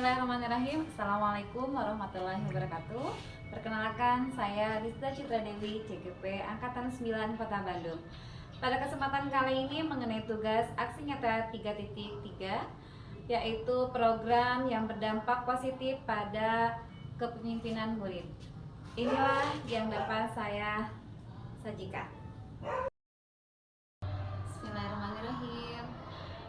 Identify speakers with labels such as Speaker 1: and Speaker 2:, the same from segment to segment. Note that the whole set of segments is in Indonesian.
Speaker 1: Bismillahirrahmanirrahim. Assalamualaikum warahmatullahi wabarakatuh. Perkenalkan, saya Rizda Citra Dewi, CGP Angkatan 9 Kota Bandung. Pada kesempatan kali ini mengenai tugas aksi nyata 3.3, yaitu program yang berdampak positif pada kepemimpinan murid. Inilah yang dapat saya sajikan. Bismillahirrahmanirrahim.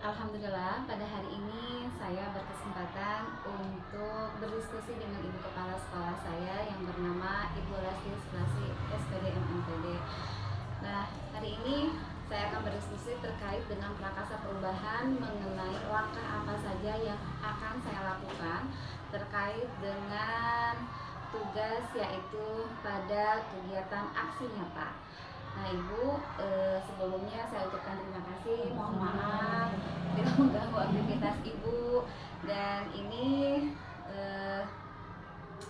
Speaker 1: Alhamdulillah, pada hari ini saya berkesempatan untuk berdiskusi dengan Ibu Kepala Sekolah saya yang bernama Ibu Lasti Selasi SPD MNPD. Nah, hari ini saya akan berdiskusi terkait dengan prakasa perubahan mengenai langkah apa saja yang akan saya lakukan terkait dengan tugas, yaitu pada kegiatan aksi nyata. Nah Ibu, sebelumnya saya ucapkan terima kasih, mohon maaf bila mengganggu aktivitas Ibu. Dan ini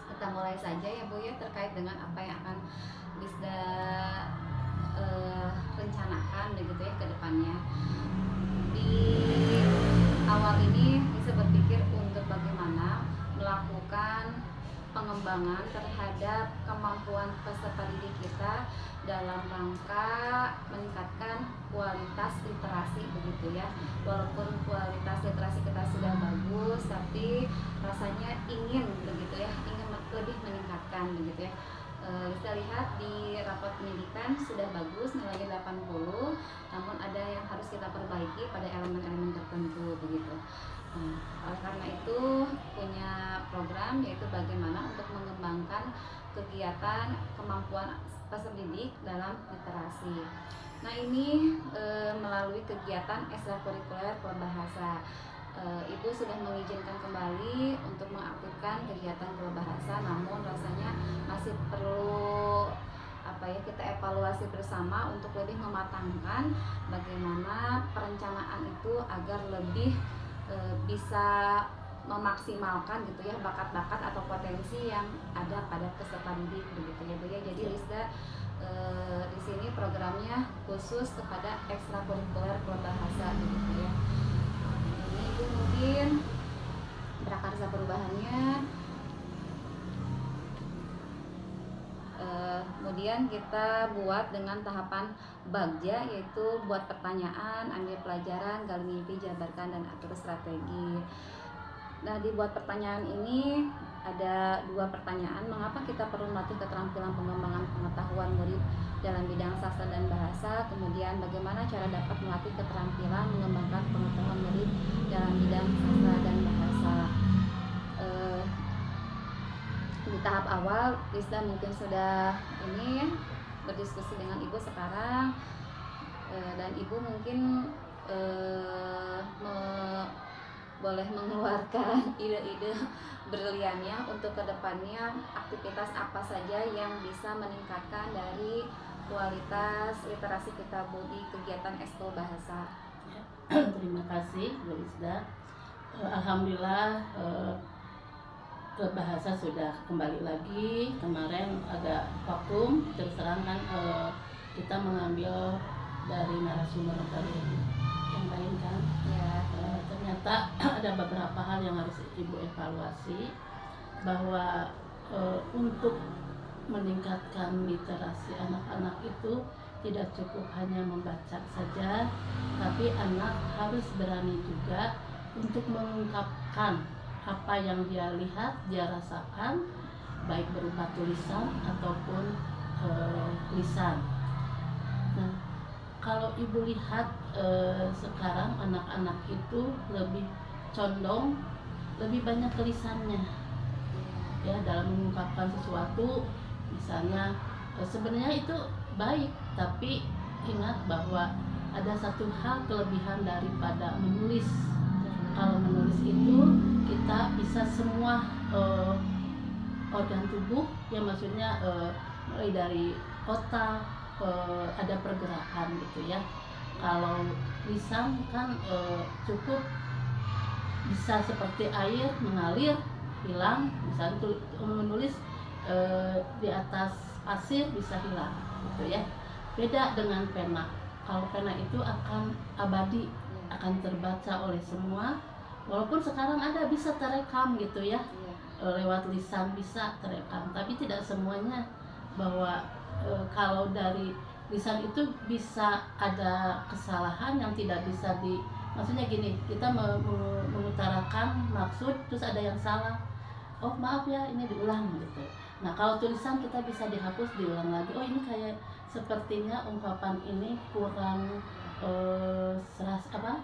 Speaker 1: kita mulai saja ya Bu ya, terkait dengan apa yang akan bisa rencanakan begitu ya ke depannya. Di awal ini bisa berpikir untuk bagaimana melakukan pengembangan terhadap kemampuan peserta didik kita dalam rangka meningkatkan kualitas literasi begitu ya. Walaupun kualitas literasi kita sudah bagus, tapi rasanya ingin begitu ya, ingin lebih meningkatkan begitu ya. Kita lihat di rapot pendidikan sudah bagus, nilainya 80, namun ada yang harus kita perbaiki pada elemen-elemen tertentu begitu. Oleh karena itu punya program, yaitu bagaimana untuk mengembangkan kegiatan kemampuan peserta didik dalam literasi. Nah ini melalui kegiatan ekstrakurikuler klub bahasa. Ibu sudah mengizinkan kembali untuk mengaktifkan kegiatan klub bahasa, namun rasanya masih perlu kita evaluasi bersama untuk lebih mematangkan bagaimana perencanaan itu agar lebih bisa memaksimalkan gitu ya bakat-bakat atau potensi yang ada pada peserta didik begitu ya Bu ya. Jadi Rizda di sini programnya khusus kepada ekstrakurikuler klub bahasa begitu ya. Ini Ibu mungkin prakarsa perubahannya. Kemudian kita buat dengan tahapan bagja, yaitu buat pertanyaan, ambil pelajaran, gali mimpi, jabarkan, dan atur strategi. Nah, dibuat pertanyaan ini ada 2 pertanyaan. Mengapa kita perlu melatih keterampilan pengembangan pengetahuan murid dalam bidang sastra dan bahasa? Kemudian bagaimana cara dapat melatih keterampilan mengembangkan pengetahuan murid dalam bidang sastra dan bahasa? Di tahap awal Rizda mungkin sudah ini berdiskusi dengan Ibu sekarang, dan Ibu mungkin boleh mengeluarkan ide-ide briliannya untuk kedepannya aktivitas apa saja yang bisa meningkatkan dari kualitas literasi kita Bu di kegiatan ekskul bahasa.
Speaker 2: Terima kasih Bu Rizda. Alhamdulillah klub bahasa sudah kembali lagi. Kemarin agak vakum, terus terang kan kita mengambil dari narasumber dari yang lain kan ya. Ternyata ada beberapa hal yang harus Ibu evaluasi, bahwa untuk meningkatkan literasi anak-anak itu tidak cukup hanya membaca saja, tapi anak harus berani juga untuk mengungkapkan apa yang dia lihat, dia rasakan, baik berupa tulisan ataupun lisan. Nah, kalau Ibu lihat sekarang anak-anak itu lebih condong, lebih banyak tulisannya ya dalam mengungkapkan sesuatu. Misalnya sebenarnya itu baik, tapi ingat bahwa ada satu hal kelebihan daripada menulis. Kalau menulis itu kita bisa semua organ tubuh, ya maksudnya mulai dari otak, ada pergerakan gitu ya. Kalau lisan kan cukup bisa seperti air mengalir, hilang. Misalnya menulis di atas pasir bisa hilang gitu ya. Beda dengan pena. Kalau pena itu akan abadi, akan terbaca oleh semua, Walaupun sekarang ada bisa terekam gitu ya,
Speaker 1: Iya.
Speaker 2: lewat lisan bisa terekam, tapi tidak semuanya bahwa kalau dari lisan itu bisa ada kesalahan yang tidak bisa maksudnya gini, kita mengutarakan maksud terus ada yang salah, oh maaf ya ini diulang gitu. Nah kalau tulisan kita bisa dihapus diulang lagi, oh ini kayak sepertinya ungkapan ini kurang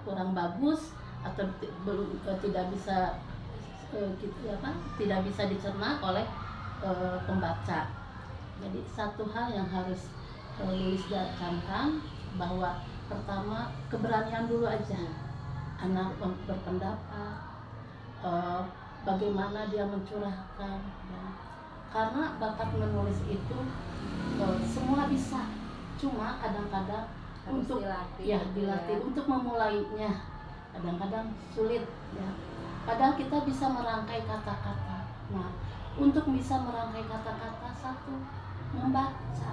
Speaker 2: kurang bagus atau tidak bisa tidak bisa dicerna oleh pembaca. Jadi satu hal yang harus Lilis camkan bahwa pertama keberanian dulu aja anak berpendapat, bagaimana dia mencurahkan ya. Karena bakat menulis itu semua bisa, cuma kadang-kadang
Speaker 1: Harus
Speaker 2: untuk
Speaker 1: dilatih
Speaker 2: untuk memulainya kadang-kadang sulit ya. Padahal kita bisa merangkai kata-kata. Nah, untuk bisa merangkai kata-kata, satu membaca.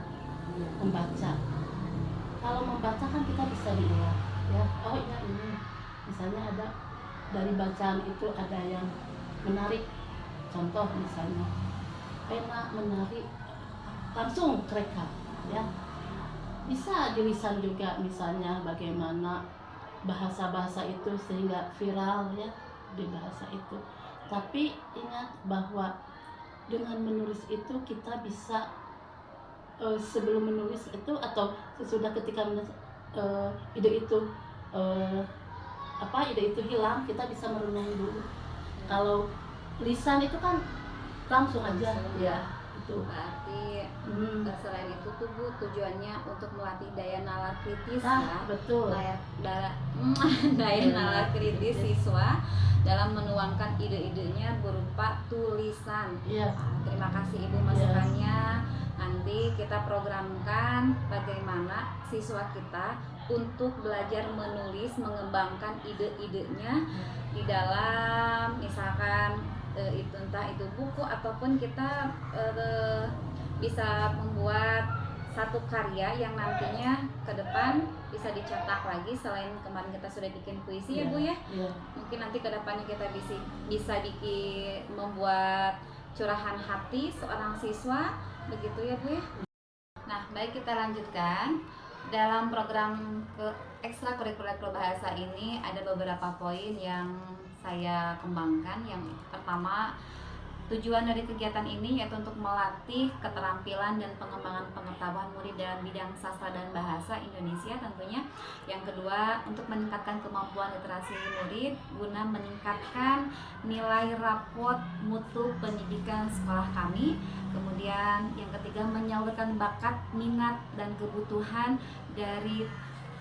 Speaker 2: Kalau membaca kan kita bisa diulang ya. Oh iya ini misalnya ada dari bacaan itu ada yang menarik. Contoh misalnya pena menarik, langsung rekam ya. Bisa di lisan juga misalnya bagaimana bahasa-bahasa itu sehingga viral ya di bahasa itu. Tapi ingat bahwa dengan menulis itu kita bisa sebelum menulis itu atau sesudah ketika ide itu ide itu hilang, kita bisa merenungi dulu. Kalau lisan itu kan langsung aja ya itu.
Speaker 1: Berarti selain itu tuh Bu, tujuannya untuk melatih daya nalar kritis ya.
Speaker 2: Betul.
Speaker 1: Daya nalar kritis siswa dalam menuangkan ide-idenya berupa tulisan.
Speaker 2: Iya.
Speaker 1: Terima kasih Ibu masukannya. Nanti kita programkan bagaimana siswa kita untuk belajar menulis, mengembangkan ide-idenya di dalam misalkan itu entah itu buku ataupun kita bisa membuat satu karya yang nantinya ke depan bisa dicetak lagi. Selain kemarin kita sudah bikin puisi ya Bu ya, mungkin nanti ke depannya kita bisa bikin membuat curahan hati seorang siswa, begitu ya Bu ya. Nah baik, kita lanjutkan. Dalam program ekstrakurikuler bahasa ini ada beberapa poin yang saya kembangkan. Yang pertama, tujuan dari kegiatan ini yaitu untuk melatih keterampilan dan pengembangan pengetahuan murid dalam bidang sastra dan bahasa Indonesia tentunya. Yang kedua, untuk meningkatkan kemampuan literasi murid guna meningkatkan nilai rapot mutu pendidikan sekolah kami. Kemudian yang ketiga, menyalurkan bakat, minat, dan kebutuhan dari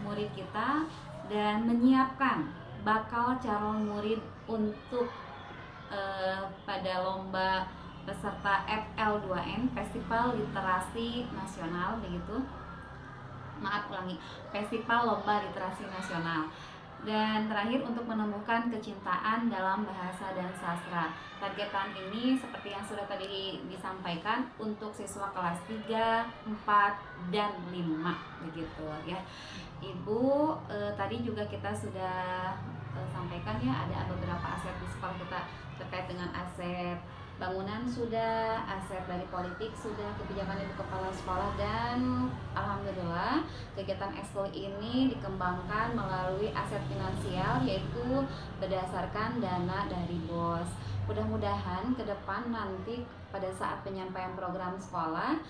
Speaker 1: murid kita dan menyiapkan bakal calon murid untuk pada lomba peserta FL2N Festival Literasi Nasional begitu. Festival Lomba Literasi Nasional. Dan terakhir, untuk menumbuhkan kecintaan dalam bahasa dan sastra. Targetan ini seperti yang sudah tadi disampaikan untuk siswa kelas 3, 4, dan 5 begitu ya. Ibu, tadi juga kita sudah sampaikan ya, ada beberapa aset di sekolah kita terkait dengan aset bangunan sudah, aset dari politik sudah, kebijakan ibu kepala sekolah, dan alhamdulillah kegiatan ekskul ini dikembangkan melalui aset finansial yaitu berdasarkan dana dari BOS. Mudah-mudahan ke depan nanti pada saat penyampaian program sekolah,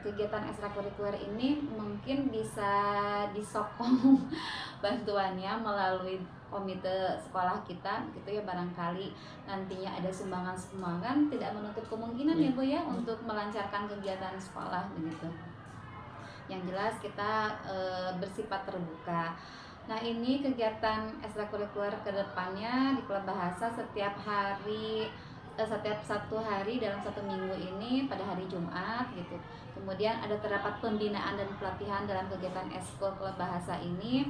Speaker 1: kegiatan ekstrakurikuler ini mungkin bisa disokong bantuannya melalui komite sekolah kita gitu ya. Barangkali nantinya ada sumbangan tidak menutup kemungkinan ya Bu ya untuk melancarkan kegiatan sekolah begitu. Yang jelas kita bersifat terbuka. Nah ini kegiatan ekstrakurikuler kedepannya di Klub Bahasa setiap 1 hari dalam 1 minggu ini pada hari Jumat gitu. Kemudian terdapat pembinaan dan pelatihan dalam kegiatan Eskul Klub Bahasa ini.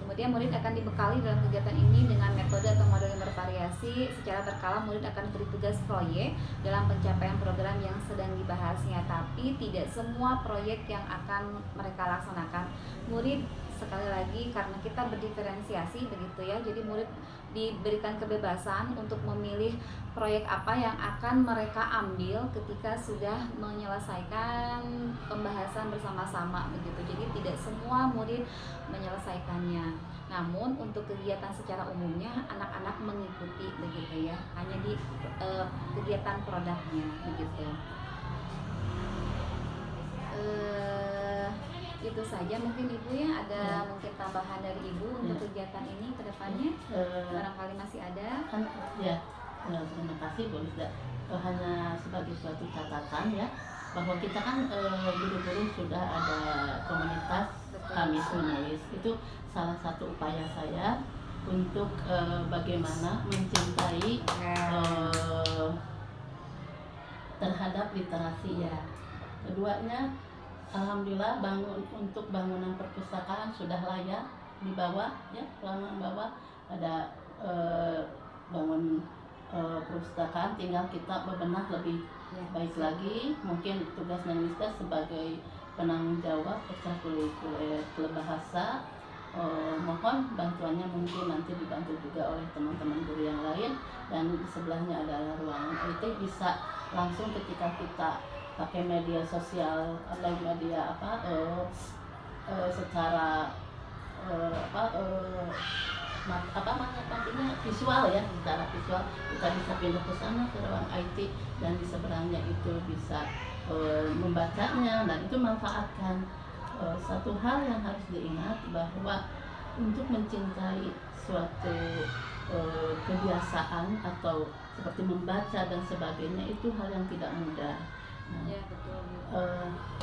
Speaker 1: Kemudian murid akan dibekali dalam kegiatan ini dengan metode atau model yang bervariasi. Secara berkala murid akan diberi tugas proyek dalam pencapaian program yang sedang dibahasnya, tapi tidak semua proyek yang akan mereka laksanakan. Murid, sekali lagi, karena kita berdiferensiasi begitu ya, jadi murid diberikan kebebasan untuk memilih proyek apa yang akan mereka ambil ketika sudah menyelesaikan pembahasan bersama-sama begitu. Jadi tidak semua murid menyelesaikannya. Namun untuk kegiatan secara umumnya anak-anak mengikuti begitu ya, hanya di kegiatan produknya begitu. Itu saja mungkin Ibu ya, ada mungkin tambahan dari Ibu untuk kegiatan ini ke depannya, barangkali masih ada.
Speaker 2: Terima kasih Bu Lisda. Hanya sebagai suatu catatan ya, bahwa kita kan guru-guru sudah ada komunitas kami Sunulis. Itu salah satu upaya saya untuk bagaimana mencintai terhadap literasi ya. Keduanya, alhamdulillah untuk bangunan perpustakaan sudah layak dibawa ya, pelanggan bawa ada bangun perpustakaan, tinggal kita bebenah lebih baik lagi. Mungkin tugas Nanisda sebagai penanggung jawab ekstrakurikuler klub bahasa, mohon bantuannya, mungkin nanti dibantu juga oleh teman-teman guru yang lain. Dan di sebelahnya adalah ruangan IT, bisa langsung ketika kita pakai media sosial atau media secara visual ya, secara visual kita bisa pindah ke sana ke ruang IT, dan di seberangnya itu bisa membacanya, dan itu manfaatkan. Satu hal yang harus diingat bahwa untuk mencintai suatu kebiasaan atau seperti membaca dan sebagainya itu hal yang tidak mudah.
Speaker 1: Ya, betul.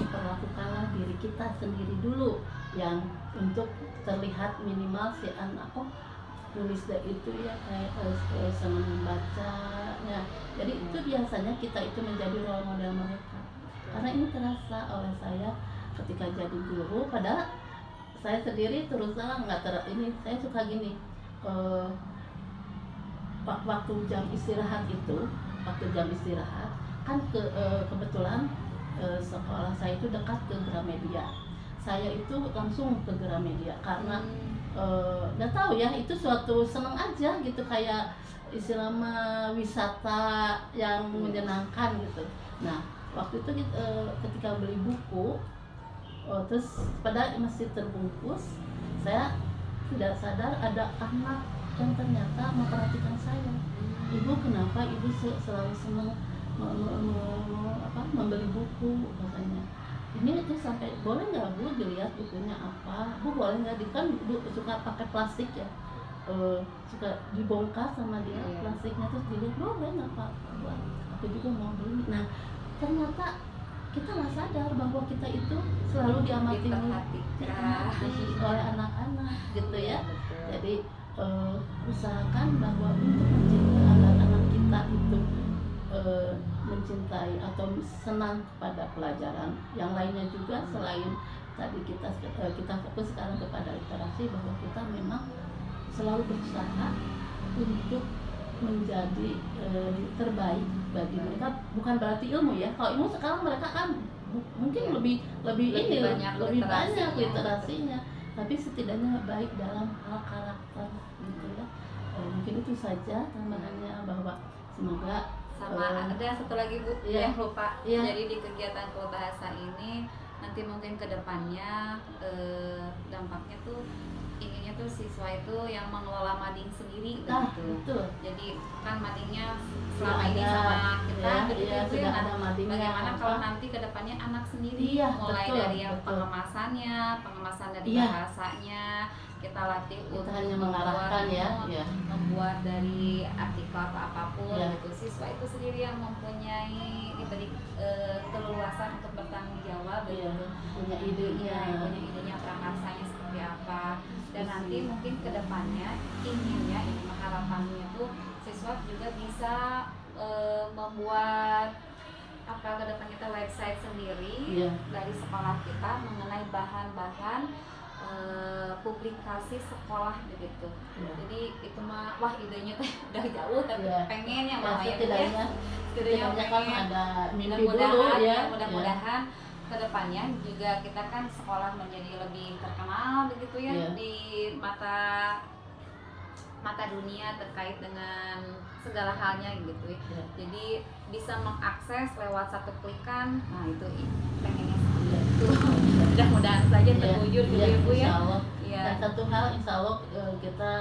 Speaker 2: Perlakukanlah diri kita sendiri dulu yang untuk terlihat minimal si anak Nulisda itu ya kayak senang membacanya. Jadi itu biasanya kita itu menjadi role model mereka. Karena ini terasa oleh saya ketika jadi guru, padahal saya sendiri terus terang saya suka gini, waktu jam istirahat kan kebetulan sekolah saya itu dekat ke Gramedia. Saya itu langsung ke Gramedia karena nggak tahu ya, itu suatu senang aja gitu, kayak istilahnya wisata yang menyenangkan gitu. Nah waktu itu ketika beli buku, terus padahal masih terbungkus, saya tidak sadar ada anak yang ternyata memperhatikan saya. Ibu, kenapa ibu selalu senang membeli buku, katanya. Ini tuh sampai, boleh nggak Bu dilihat bukunya apa? Bu boleh nggak, kan Bu suka pakai plastik ya, suka dibongkar sama dia plastiknya, terus dilihat, boleh nggak Pak? Aku juga mau beli. Nah ternyata kita nggak sadar bahwa kita itu selalu diamati oleh anak-anak gitu ya. Jadi usahakan bahwa untuk mencintai anak-anak kita itu mencintai atau senang pada pelajaran yang lainnya juga, selain tadi kita fokus sekarang kepada literasi, bahwa kita memang selalu berusaha untuk menjadi terbaik bagi mereka. Bukan berarti ilmu ya, kalau ilmu sekarang mereka kan mungkin lebih banyak literasinya, tapi setidaknya baik dalam hal karakter gitu ya. Mungkin itu saja tambahannya, bahwa semoga
Speaker 1: ada satu lagi Bu yang lupa. Jadi di kegiatan klub bahasa ini nanti mungkin ke depannya dampaknya tuh inginnya tuh siswa itu yang mengelola mading sendiri begitu. Jadi kan madingnya selama ini sama kita begitu ya. Bagaimana kalau nanti ke depannya anak sendiri, mulai dari yang pengemasan dari bahasanya, kita latih untuk
Speaker 2: hanya mengarahkan
Speaker 1: membuat dari artikel atau apapun gitu. Siswa itu sendiri yang mempunyai diberi keleluasan untuk bertanggung jawab
Speaker 2: punya idenya,
Speaker 1: prakarsanya seperti apa. Dan nanti mungkin ke depannya harapannya tuh siswa juga bisa membuat akan kedepan kita website sendiri
Speaker 2: Iya.
Speaker 1: dari sekolah kita mengenai bahan-bahan publikasi sekolah begitu.
Speaker 2: Iya.
Speaker 1: Jadi itu mah wah idenya teh udah jauh tapi
Speaker 2: Iya.
Speaker 1: pengen yang
Speaker 2: Ya,
Speaker 1: namanya
Speaker 2: setidaknya kan
Speaker 1: pengen.
Speaker 2: ada mimpi dulu
Speaker 1: Mudah-mudahan
Speaker 2: ya.
Speaker 1: mudah-mudahan kedepannya juga kita kan sekolah menjadi lebih terkenal begitu ya
Speaker 2: Iya.
Speaker 1: di mata dunia terkait dengan segala halnya gitu ya.
Speaker 2: Ya.
Speaker 1: Jadi bisa mengakses lewat satu klikan. Nah, itu pengennya seperti
Speaker 2: Iya.
Speaker 1: itu. Mudah-mudahan saja
Speaker 2: Iya,
Speaker 1: terwujud
Speaker 2: iya,
Speaker 1: Ibu ya.
Speaker 2: insya Allah.
Speaker 1: Iya.
Speaker 2: Dan satu hal insya Allah kita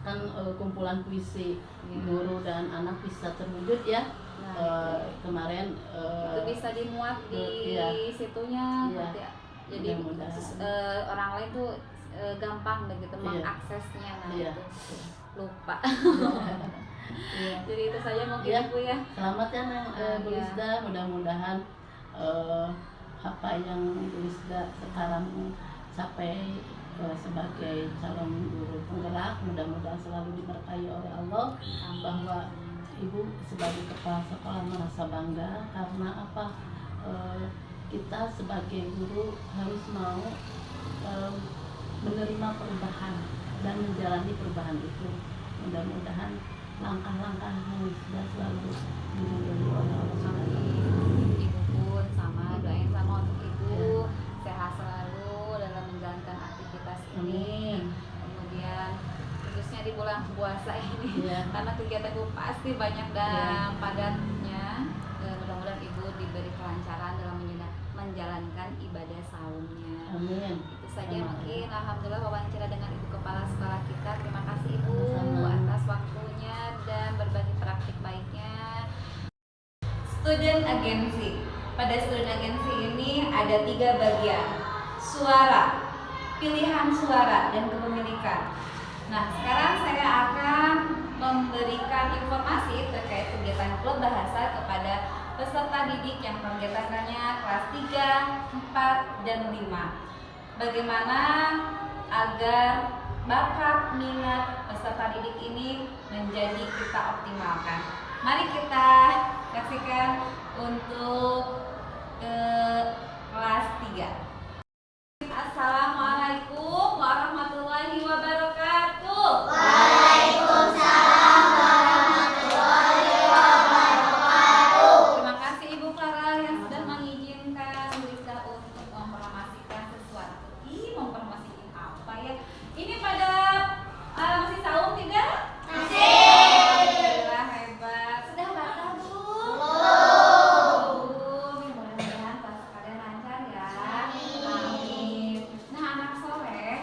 Speaker 2: kan kumpulan puisi
Speaker 1: Iya.
Speaker 2: guru dan anak bisa terwujud ya.
Speaker 1: Nah,
Speaker 2: Kemarin
Speaker 1: itu bisa dimuat di
Speaker 2: iya.
Speaker 1: situnya
Speaker 2: Iya.
Speaker 1: nanti. Jadi
Speaker 2: Mudah-mudahan.
Speaker 1: orang lain tuh gampang begitu
Speaker 2: Iya.
Speaker 1: mengaksesnya. Nah,
Speaker 2: Iya.
Speaker 1: itu lupa.
Speaker 2: Iya.
Speaker 1: Jadi itu saja mungkin
Speaker 2: Iya.
Speaker 1: Ibu ya.
Speaker 2: Selamat ya Neng Bu
Speaker 1: Iya.
Speaker 2: Lisda, mudah-mudahan apa yang Bu Lisda sekarang capai sebagai calon guru penggerak, mudah-mudahan selalu diberkahi oleh Allah, bahwa Ibu sebagai kepala sekolah merasa bangga karena apa, kita sebagai guru harus mau menerima perubahan dan menjalani perubahan itu. Mudah-mudahan langkah-langkah yang sudah selalu diridhoi oleh Allah Subhanahu wa Ta'ala.
Speaker 1: Ibu pun sama doain sama untuk Ibu sehat selalu dalam menjalankan aktivitas ini.
Speaker 2: Amin.
Speaker 1: Kemudian khususnya di bulan puasa ini
Speaker 2: Iya.
Speaker 1: karena kegiatan Ibu pasti banyak dan padatnya. Mudah-mudahan Ibu diberi kelancaran dalam menjalankan ibadah saumnya.
Speaker 2: Amin.
Speaker 1: Itu saja
Speaker 2: Amin.
Speaker 1: mungkin. Alhamdulillah wawancara dengan Ibu Kepala Sekolah kita. Terima kasih Ibu
Speaker 2: Sama-sama.
Speaker 1: atas waktunya dan berbagi praktik baiknya. Student agency. Pada student agency ini ada 3 bagian: suara, pilihan suara, dan kepemilikan. Nah, sekarang saya akan memberikan informasi terkait kegiatan klub bahasa kepada peserta didik yang kegiatannya kelas 3, 4, dan 5. Bagaimana agar bakat minat peserta didik ini menjadi kita optimalkan. Mari kita saksikan untuk kelas 3. Assalamualaikum warahmatullahi wabarakatuh. Terima kasih Ibu Clara yang sudah mengizinkan Lisa untuk mempromosikan sesuatu. Mempromosikan apa ya? Ini pada masih saum tidak? Alhamdulillah hebat. Sudah batal belum? Mudah-mudahan pas kalian lancar ya. Amin. Nah, anak soleh,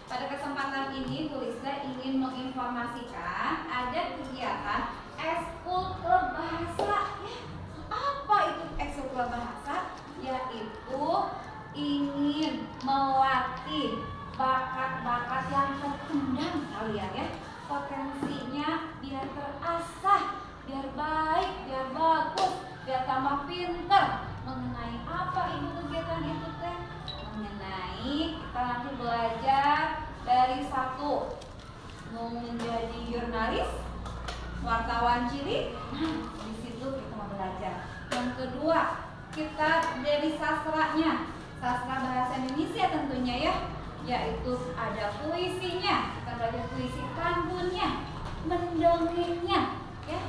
Speaker 1: pada kesempatan ini Bu Lisa ingin menginformasikan ada kegiatan ekskul klub bahasa. Apa itu ekskul klub bahasa? Yaitu ingin melatih bakat-bakat yang terpendam kalian ya. Potensinya biar terasah, biar baik, biar bagus, biar tambah pinter. Mengenai apa Ibu kegiatan itu teh? Mengenai kita nanti belajar dari 1 mau menjadi jurnalis, wartawan cilik. Nah, di situ kita mau belajar. Yang kedua, kita dari sastranya, sastra bahasa Indonesia tentunya ya, yaitu ada puisinya. Kita belajar puisi kantunnya, mendongengnya ya.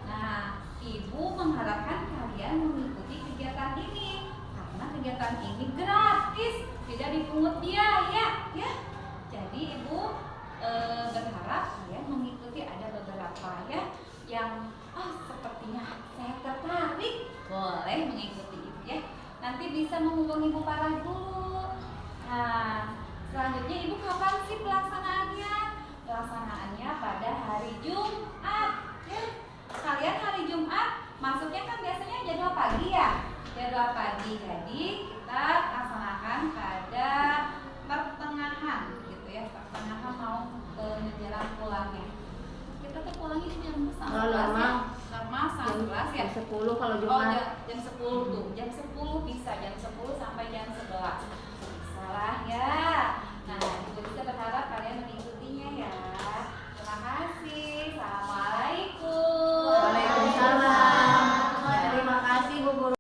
Speaker 1: Nah, Ibu mengharapkan kalian mengikuti kegiatan ini karena kegiatan ini gratis, tidak dipungut biaya ya. Jadi Ibu berharap kalian mengikuti. Ada beberapa ya yang sepertinya saya tertarik, boleh mengikuti Ibu ya. Nanti bisa menghubungi Ibu Farah dulu. Nah, selanjutnya Ibu kapan sih pelaksanaannya? Pelaksanaannya pada hari Jumat ya. Kalian hari Jumat masuknya kan biasanya jadwal pagi ya. Jadwal pagi. Jadi kita laksanakan pada pertengahan gitu ya. Pertengahan mau menjelang pulangnya. Kita tuh pulangnya jam 11 ya. Normal 11 ya.
Speaker 2: Jam 10 kalau
Speaker 1: Oh,
Speaker 2: Jumat.
Speaker 1: jam 10 tuh. Jam 10 bisa, jam 10 sampai jam 11. Salah ya. Nah, Ibu bisa berharap kalian mengikutinya ya. Terima kasih. Assalamualaikum.
Speaker 2: Waalaikumsalam. Terima kasih Bu Guru.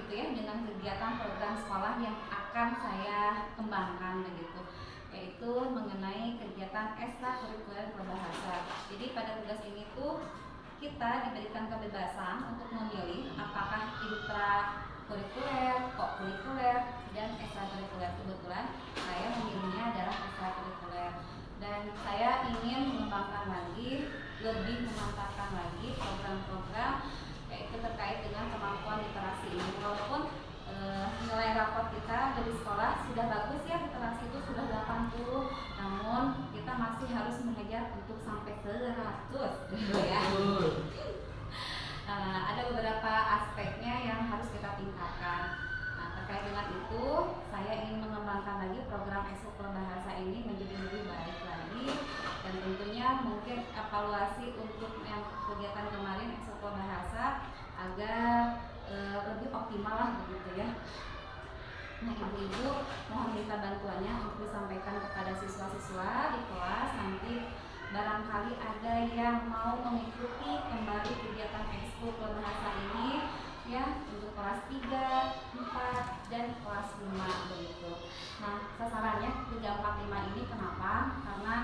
Speaker 1: begitu ya dengan kegiatan program sekolah yang akan saya kembangkan begitu, yaitu mengenai kegiatan ekstrakurikuler berbahasa. Jadi pada tugas ini tuh kita diberikan kebebasan untuk memilih apakah intrakurikuler, kokurikuler, dan ekstrakurikuler. Kebetulan saya memilihnya adalah ekstrakurikuler, dan saya ingin mengembangkan lagi, lebih memantapkan lagi program-program yaitu terkait dengan kemampuan literasi ini. Walaupun nilai raport kita dari sekolah sudah bagus ya, literasi itu sudah 80, namun kita masih harus mengejar untuk sampai 100 gitu ya. Ada beberapa aspeknya yang harus kita tingkatkan. Nah, terkait dengan itu, saya ingin mengembangkan lagi program ekskul bahasa ini menjadi lebih baik lagi, dan tentunya mungkin evaluasi untuk yang kegiatan kemarin ekskul bahasa agar lebih optimal lah begitu ya. Nah, ibu-ibu mohon minta bantuannya untuk disampaikan kepada siswa-siswa di kelas. Nanti barangkali ada yang mau mengikuti kembali kegiatan ekskul bahasa ini ya, untuk kelas 3, 4, dan kelas 5 begitu. Nah, sasarannya 3, 4, 5 ini kenapa? Karena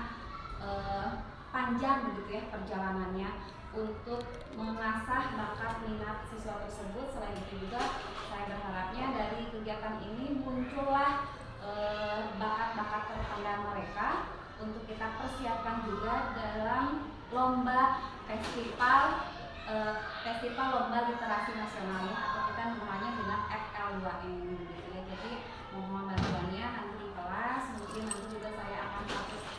Speaker 1: panjang begitu ya perjalanannya untuk mengasah bakat minat siswa tersebut. Selain itu juga saya berharapnya dari kegiatan ini muncullah bakat-bakat terpandang mereka untuk kita persiapkan juga dalam lomba festival lomba literasi nasional ya, atau kita namanya dengan FL2N gitu ya. Jadi mohon bantuannya nanti di kelas, mungkin nanti juga saya akan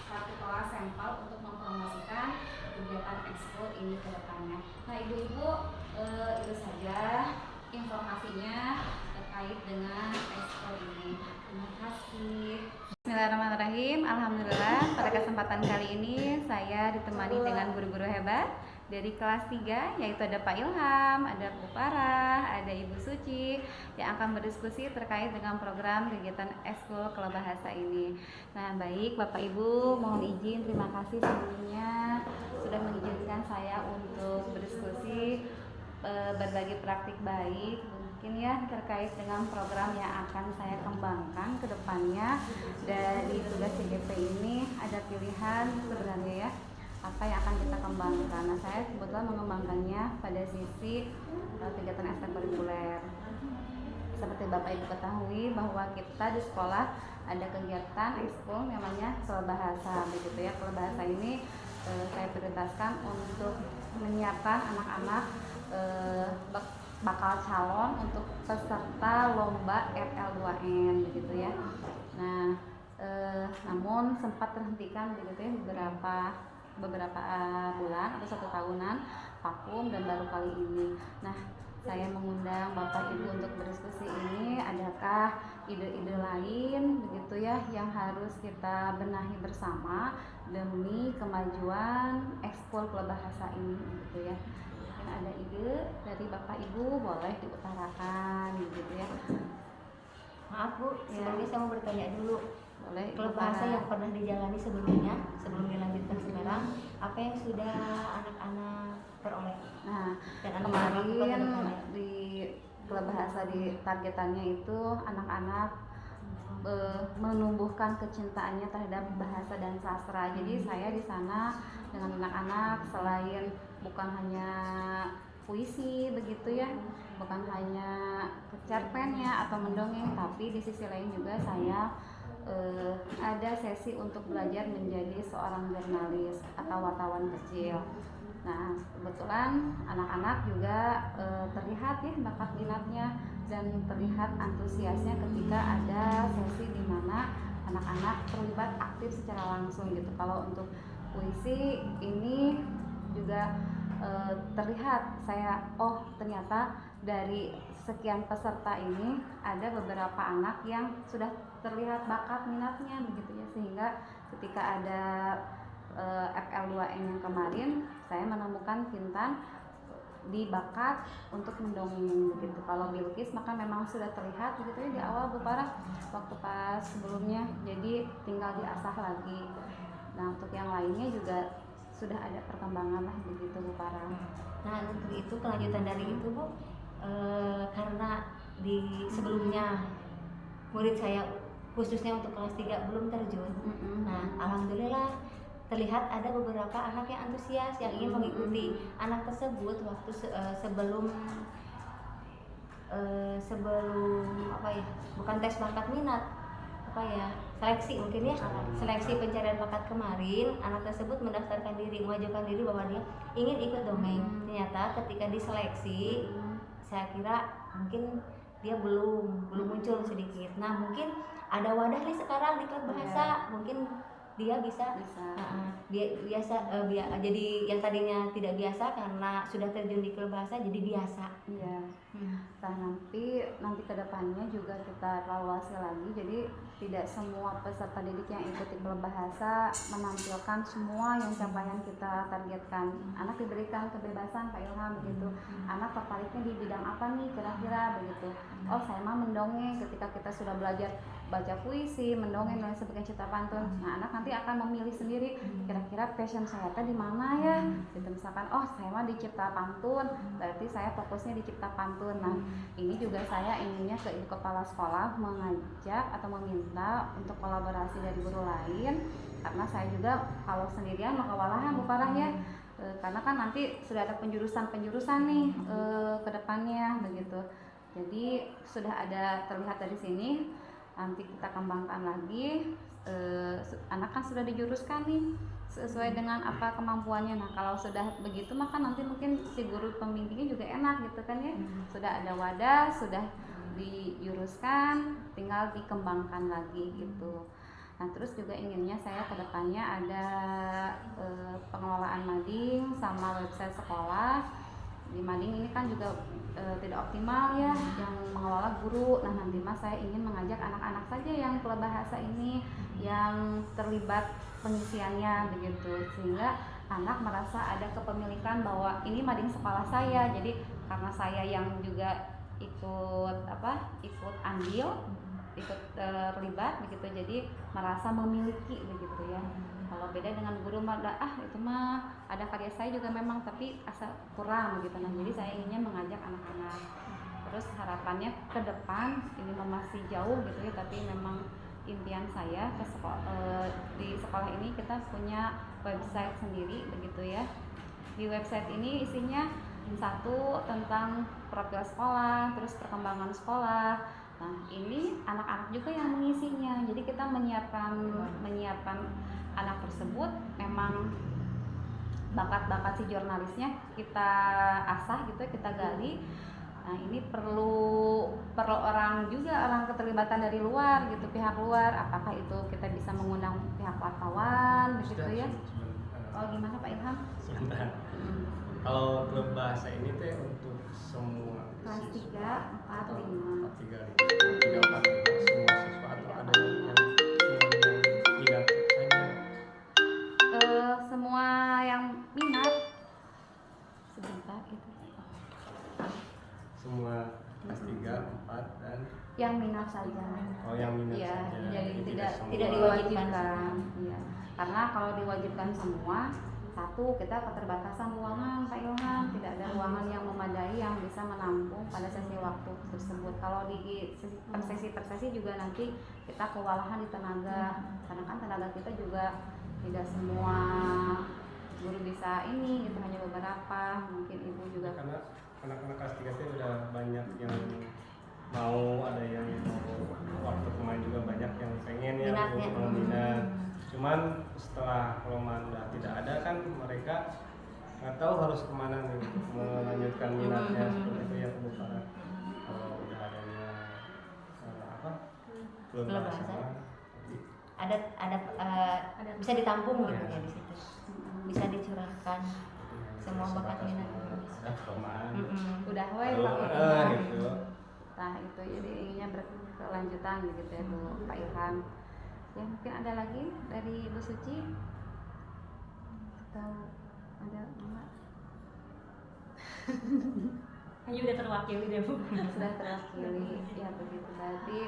Speaker 1: satu kelas sampel untuk mempromosikan kegiatan ekskul ini ke depannya. Nah, ibu-ibu, itu saja informasinya terkait dengan ekskul ini. Terima kasih. Bismillahirrahmanirrahim. Alhamdulillah, pada kesempatan kali ini saya ditemani dengan guru-guru hebat dari kelas 3, yaitu ada Pak Ilham, ada Bu Farah, ada Ibu Suci yang akan berdiskusi terkait dengan program kegiatan ekskul bahasa ini. Nah, baik Bapak Ibu, mohon izin, terima kasih sebelumnya sudah mengizinkan saya untuk berdiskusi berbagi praktik baik mungkin ya terkait dengan program yang akan saya kembangkan ke depannya. Dari tugas CGP ini ada pilihan sebenarnya ya, apa yang akan kita kembangkan. Nah, saya kebetulan mengembangkannya pada sisi kegiatan ekstrakurikuler. Seperti Bapak Ibu ketahui bahwa kita di sekolah ada kegiatan ekskul namanya Kelebahasa begitu ya. Kelebahasa ini saya prioritaskan untuk menyiapkan anak-anak bakal calon untuk peserta lomba FL2N begitu ya. Nah, namun sempat terhentikan begitu ya beberapa bulan atau 1 tahunan vakum, dan baru kali ini. Nah, saya mengundang Bapak Ibu untuk berdiskusi ini. Adakah ide-ide lain begitu ya yang harus kita benahi bersama demi kemajuan ekskul bahasa ini gitu ya. Mungkin ada ide dari Bapak Ibu, boleh diutarakan gitu ya.
Speaker 3: Maaf Bu, sebelumnya saya mau bertanya dulu.
Speaker 1: Boleh.
Speaker 3: Klub bahasa yang pernah dijalani sebelumnya, sebelum dilanjutkan sekarang, apa yang sudah anak-anak peroleh?
Speaker 1: Nah,
Speaker 3: Dan
Speaker 1: kemarin di klub bahasa di targetannya itu anak-anak menumbuhkan kecintaannya terhadap bahasa dan sastra. Jadi saya di sana dengan anak-anak selain bukan hanya puisi begitu ya, bukan hanya cerpennya atau mendongeng, tapi di sisi lain juga saya ada sesi untuk belajar menjadi seorang jurnalis atau wartawan kecil. Nah, kebetulan anak-anak juga terlihat ya bakat minatnya dan terlihat antusiasnya ketika ada sesi di mana anak-anak terlibat aktif secara langsung gitu. Kalau untuk puisi ini juga terlihat saya, oh ternyata dari sekian peserta ini ada beberapa anak yang sudah terlihat bakat minatnya begitu ya, sehingga ketika ada FL2N yang kemarin saya menemukan Kintan di bakat untuk mendongeng begitu. Kalau Bilkis maka memang sudah terlihat begitu ya di awal Bu Farah waktu pas sebelumnya, jadi tinggal diasah lagi. Nah, untuk yang lainnya juga sudah ada perkembangan lah begitu Bu Farah.
Speaker 3: Nah, untuk itu kelanjutan dari itu Bu, karena di sebelumnya murid saya khususnya untuk kelas 3 belum terjun. Nah, alhamdulillah terlihat ada beberapa anak yang antusias yang ingin mengikuti. Anak tersebut waktu sebelum apa ya, bukan tes bakat minat, apa ya, seleksi mungkin ya, seleksi pencarian bakat kemarin, anak tersebut mendaftarkan diri, mengajukan diri bahwa dia ingin ikut dongeng. Ternyata ketika diseleksi, saya kira mungkin dia belum muncul sedikit. Nah, mungkin ada wadah nih sekarang di klub bahasa, mungkin dia bisa. Dia biasa jadi yang tadinya tidak biasa karena sudah terjun di klub bahasa jadi biasa.
Speaker 1: Iya. Nah, nanti ke depannya juga kita evaluasi lagi. Jadi tidak semua peserta didik yang ikuti klub bahasa menampilkan semua yang capaian kita targetkan. Anak diberikan kebebasan, Pak Ilham, begitu. Anak tertariknya di bidang apa nih kira-kira, begitu. Oh, saya mah mendongeng. Ketika kita sudah belajar baca puisi, mendongeng dan sebagainya, cerita pantun, nah anak nanti akan memilih sendiri kira-kira passion saya di mana ya. Gitu, misalkan oh saya mah di cipta pantun, berarti saya fokusnya di cipta pantun. Nah, ini juga saya inginnya ke ibu kepala sekolah mengajak atau meminta untuk kolaborasi dari guru lain, karena saya juga kalau sendirian mah kewalahan Bu Farah ya. Karena kan nanti sudah ada penjurusan nih ke depannya begitu. Jadi sudah ada terlihat dari sini, nanti kita kembangkan lagi. Anak kan sudah dijuruskan nih sesuai dengan apa kemampuannya. Nah, kalau sudah begitu maka nanti mungkin si guru pembimbingnya juga enak gitu kan ya. Sudah ada wadah, sudah dijuruskan, tinggal dikembangkan lagi gitu. Nah, terus juga inginnya saya kedepannya ada pengelolaan mading sama website sekolah. Di mading ini kan juga tidak optimal ya, yang mengelola guru. Nah, nanti mas saya ingin mengajak anak-anak saja yang klub bahasa ini yang terlibat pengisiannya begitu, sehingga anak merasa ada kepemilikan bahwa ini mading sekolah saya. Jadi karena saya yang juga ikut andil, ikut terlibat begitu, jadi merasa memiliki begitu ya. Kalau beda dengan guru mah itu mah ada karya saya juga memang, tapi asa kurang gitu. Nah, jadi saya inginnya mengajak anak-anak. Terus harapannya ke depan ini masih jauh gitu ya, tapi memang impian saya ke di sekolah ini kita punya website sendiri begitu ya. Di website ini isinya satu tentang profil sekolah, terus perkembangan sekolah. Nah, ini anak-anak juga yang mengisinya. Jadi kita menyiapkan anak tersebut, memang bakat-bakat si jurnalisnya kita asah gitu, kita gali. Nah, ini perlu orang keterlibatan dari luar gitu, pihak luar. Apakah itu kita bisa mengundang pihak wartawan begitu ya? Oh, gimana Pak Ilham?
Speaker 4: Sebentar. Kalau klub bahasa ini teh untuk semua
Speaker 1: kelas 3, 4, 5.
Speaker 4: 3, 4, 5 semua siswa atau ada yang minat saja?
Speaker 1: Semua yang minat. Sebentar gitu.
Speaker 4: Semua kelas 3, 4 dan
Speaker 1: yang minat saja.
Speaker 4: Oh, yang minat
Speaker 1: ya,
Speaker 4: saja.
Speaker 1: jadi tidak
Speaker 3: tidak
Speaker 1: diwajibkan. Iya. Karena kalau diwajibkan semua, satu, kita keterbatasan ruangan Pak Ilham, tidak ada ruangan yang memadai yang bisa menampung pada sesi waktu tersebut. Kalau di per sesi juga nanti kita kewalahan di tenaga, karena kan tenaga kita juga tidak semua guru bisa ini, itu hanya beberapa, mungkin ibu juga.
Speaker 4: Karena anak-anak kelas 3 itu udah banyak yang mau, ada yang mau, waktu kemarin juga banyak yang pengen ya mau minat. Cuman setelah lomba tidak ada kan, mereka nggak tahu harus kemana nih untuk melanjutkan minatnya seperti itu ya Bu Farah. Kalau udah adanya klub bahasa
Speaker 3: ada bisa ditampung gitu ya di situ, bisa dicurahkan semua bakat minat.
Speaker 4: Ada perumahan.
Speaker 1: Udah
Speaker 4: Gitu.
Speaker 1: Nah, itu jadi inginnya berkelanjutan begitu ya Bu Pak Ilham. Ya, mungkin ada lagi dari Ibu Suci atau ada Mama?
Speaker 3: Hanya udah terwakili deh Bu.
Speaker 1: Sudah terwakili ya, begitu. Berarti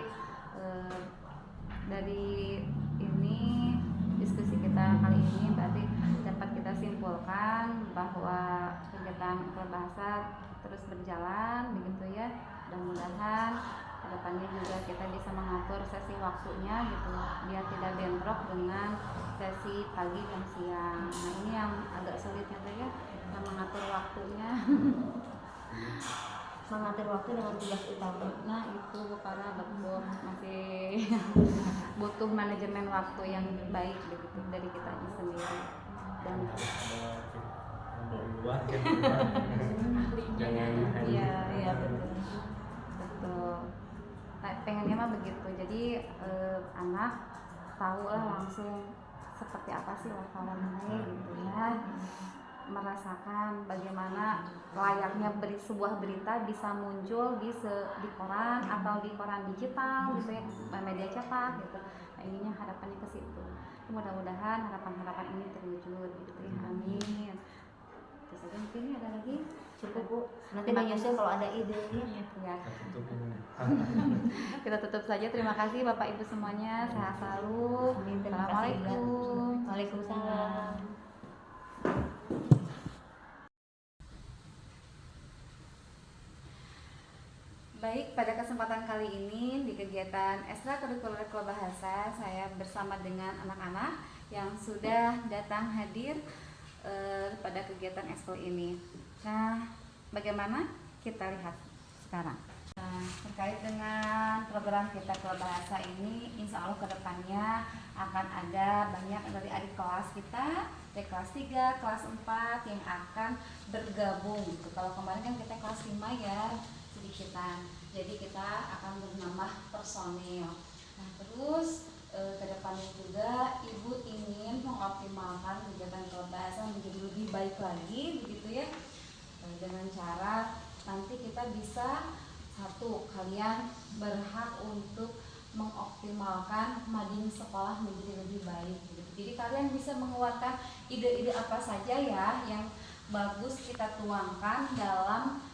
Speaker 1: dari ini diskusi kita kali ini berarti dapat kita simpulkan bahwa kegiatan klub bahasa terus berjalan begitu ya. Mudah-mudahan kedepannya juga kita bisa mengatur sesi waktunya gitu biar tidak bentrok dengan sesi pagi dan siang. Nah ini yang agak sulitnya tuh ya, yang mengatur waktunya.
Speaker 3: Mengatur waktu dengan tugas utama.
Speaker 1: Nah itu para betul masih butuh manajemen waktu yang baik begitu dari kitanya sendiri. Dan
Speaker 4: ada luar kan jangan
Speaker 1: iya iya betul. Nah, pengennya mah begitu. Jadi anak tahu lah langsung seperti apa sih wartawan ini gitu ya, merasakan bagaimana layaknya sebuah berita bisa muncul di koran atau di koran digital gitu ya, media cetak gitu. Nah, ininya harapannya ke situ. Mudah-mudahan harapan-harapan ini terwujud gitu ya. Amin. Terus aja mungkin ini ada lagi
Speaker 3: Cukup Bu, nanti menyusul kalau ada ide
Speaker 1: ya.
Speaker 4: tutup ini.
Speaker 1: Kita tutup saja. Terima kasih Bapak Ibu semuanya. Sehat selalu.
Speaker 3: Amin, terima kasih, Ibu.
Speaker 1: Assalamualaikum.
Speaker 3: Waalaikumsalam.
Speaker 1: Baik, pada kesempatan kali ini di kegiatan ekstrakurikuler Klub Bahasa, saya bersama dengan anak-anak yang sudah datang hadir pada kegiatan ekskul ini. Nah, bagaimana? Kita lihat sekarang. Nah, terkait dengan program kita Klub Bahasa ini, insya Allah kedepannya akan ada banyak dari adik kelas kita, dari kelas 3, kelas 4 yang akan bergabung gitu. Kalau kemarin kan kita kelas 5 ya, sedikitan. Jadi kita akan menambah personil. Nah, terus kedepannya juga Ibu ingin mengoptimalkan kegiatan Klub Bahasa menjadi lebih baik lagi begitu ya, dengan cara nanti kita bisa satu, kalian berhak untuk mengoptimalkan mading sekolah menjadi lebih baik gitu. Jadi kalian bisa mengeluarkan ide-ide apa saja ya yang bagus kita tuangkan dalam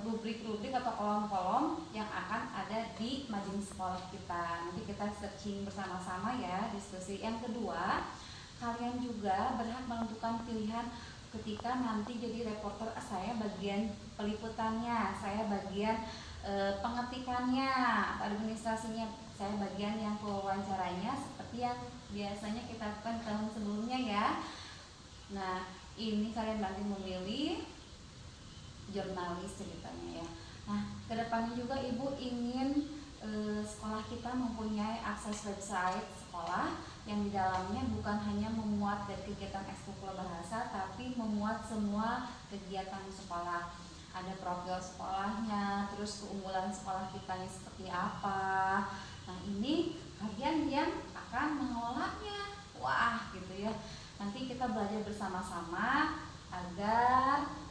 Speaker 1: rubrik-rubrik atau kolom-kolom yang akan ada di mading sekolah kita. Nanti kita searching bersama-sama ya, diskusi. Yang kedua, kalian juga berhak menentukan pilihan ketika nanti jadi reporter. Saya bagian peliputannya, saya bagian pengetikannya atau administrasinya, saya bagian yang wawancaranya seperti yang biasanya kita lakukan tahun sebelumnya ya. Nah, ini kalian nanti memilih jurnalis ceritanya ya. Nah, kedepannya juga Ibu ingin sekolah kita mempunyai akses website sekolah yang di dalamnya bukan hanya memuat dari kegiatan ekskul bahasa, tapi memuat semua kegiatan sekolah. Ada profil sekolahnya, terus keunggulan sekolah kita seperti apa. Nah, ini kalian yang akan mengelolanya. Wah, gitu ya. Nanti kita belajar bersama-sama agar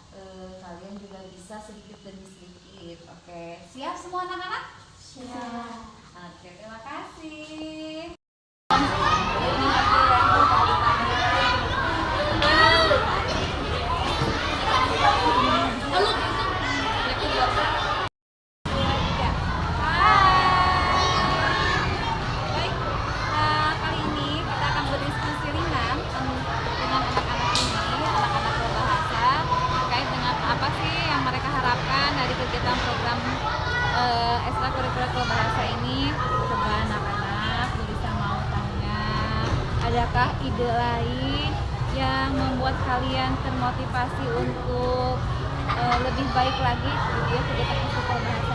Speaker 1: kalian juga bisa sedikit demi sedikit. Oke, siap semua anak-anak?
Speaker 3: Siap.
Speaker 1: Oke, terima kasih. Kali ini kita akan berdiskusi ringan dengan anak-anak ini, anak-anak berbahasa, terkait dengan apa sih yang mereka harapkan dari kegiatan program ekstrakurikuler berbahasa ini. Coba anak-anak bisa mau tanya, adakah ide lain yang membuat kalian termotivasi untuk lebih baik lagi gitu ya kegiatan ekstrakurikuler berbahasa